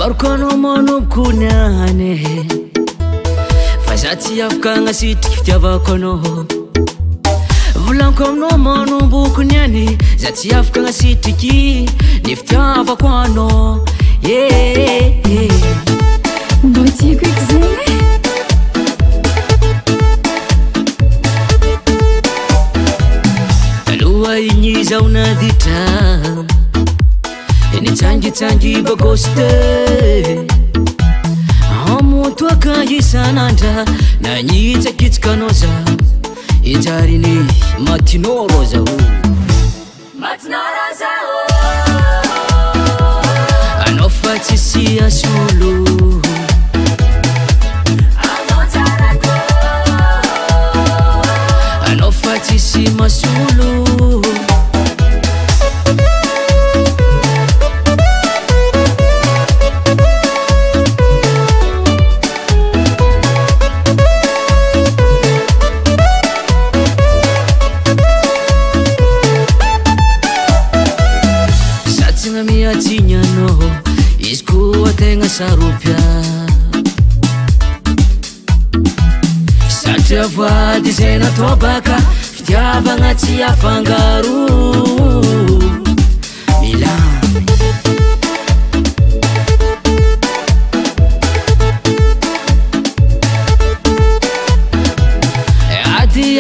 ambaroko manomboka niany fa za tsy afaka agnasitriky fitiavako anao volaniko aminao manomboka niany za tsy afaka agnasitriky ny fitiavako anao mbô tiako eky zegny aloha igny zaho naditra nitsangy bagoste amotoaka isanandra nanyitsakitsika anao za injariny matinoro zaho anao fa tsisy asolo anao fa tsisy masolo miatsignanao izy koa tegna saropia satria voady zay natao baka fitiavagna tsy afangaro milamy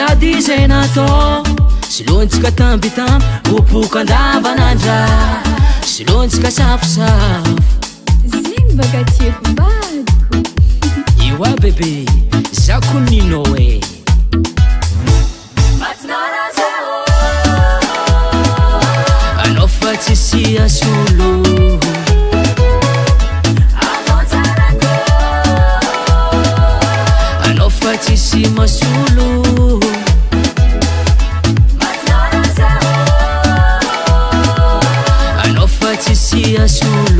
ady zay natao silontsika tambitamby opoka andavanandra silontsika safosafo zegny baka tiako vadiko io a bebe za koninao e anao fa tsisy asolo anao fa tsisy masolo anao fa tsisy asolo